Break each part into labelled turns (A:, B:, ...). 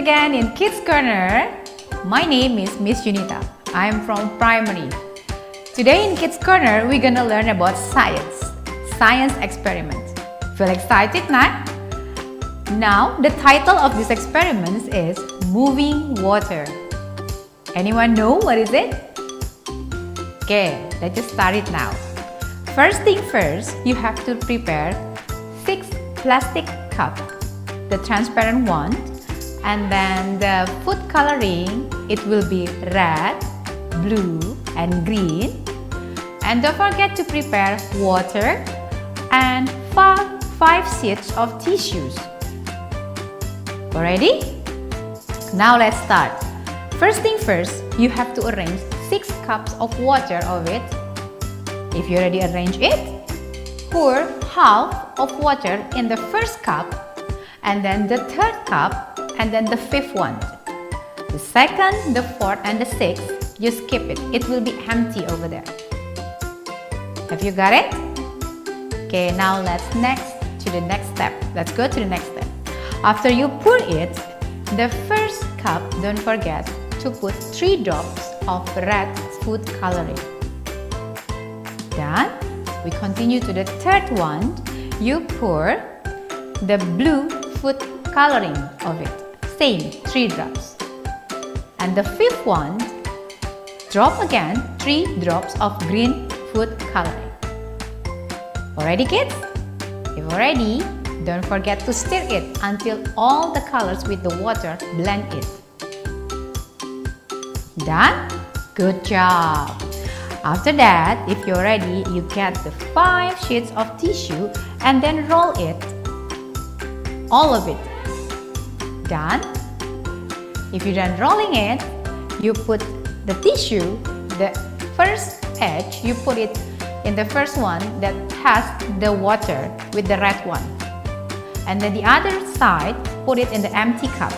A: again in Kids Corner. My name is Miss Junita. I am from primary. Today in Kids Corner, we're gonna learn about science experiment. Feel excited now? Now, the title of this experiment is Moving Water. Anyone know what is it? Okay, let's just start it now. First thing first, you have to prepare 6 plastic cups, the transparent one, and then the food coloring, it will be red, blue, and green. And don't forget to prepare water and 5 sheets of tissues. Already? Now let's start. First thing first, you have to arrange 6 cups of water of it. If you already arrange it, pour half of water in the first cup, and then the third cup, and then the 5th one. The 2nd, the 4th, and the 6th, you skip it. It will be empty over there. Have you got it? Okay, now let's to the next step. Let's go to the next step. After you pour it, the first cup, don't forget to put 3 drops of red food coloring. Done. We continue to the 3rd one. You pour the blue food coloring of it. Same, 3 drops. And the 5th one, drop again 3 drops of green food coloring. Already, kids? If already, don't forget to stir it until all the colors with the water blend it. Done? Good job! After that, if you're ready, you get the 5 sheets of tissue and then roll it. All of it. Done? If you're done rolling it, you put the tissue, the first edge, you put it in the first one that has the water with the red one. And then the other side, put it in the empty cup.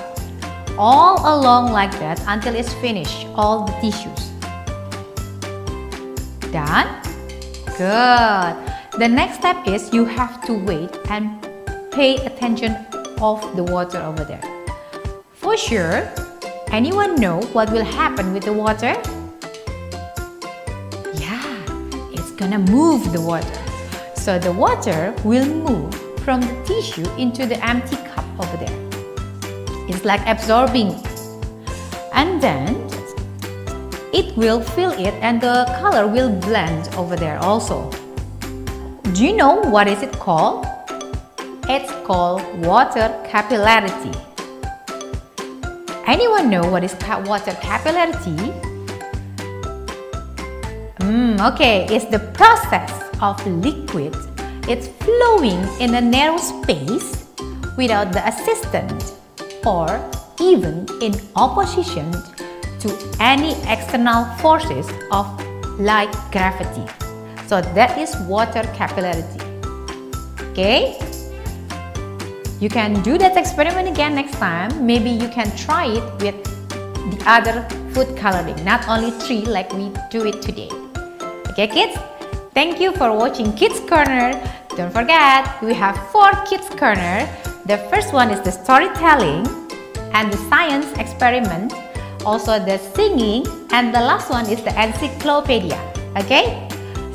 A: All along like that until it's finished, all the tissues. Done? Good. The next step is you have to wait and pay attention of the water over there. For sure, anyone know what will happen with the water? Yeah, it's gonna move the water. So the water will move from the tissue into the empty cup over there. It's like absorbing. And then it will fill it and the color will blend over there also. Do you know what is it called? It's called water capillarity. Anyone know what is water capillarity? Okay, it's the process of liquid. It's flowing in a narrow space without the assistance or even in opposition to any external forces of like gravity. So that is water capillarity. Okay? You can do that experiment again next time. Maybe you can try it with the other food coloring, not only 3 like we do it today. Okay, kids? Thank you for watching Kids Corner. Don't forget, we have 4 Kids Corner. The first one is the storytelling and the science experiment, also the singing, and the last one is the encyclopedia. Okay?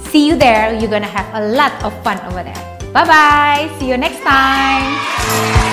A: See you there. You're gonna have a lot of fun over there. Bye-bye. See you next time.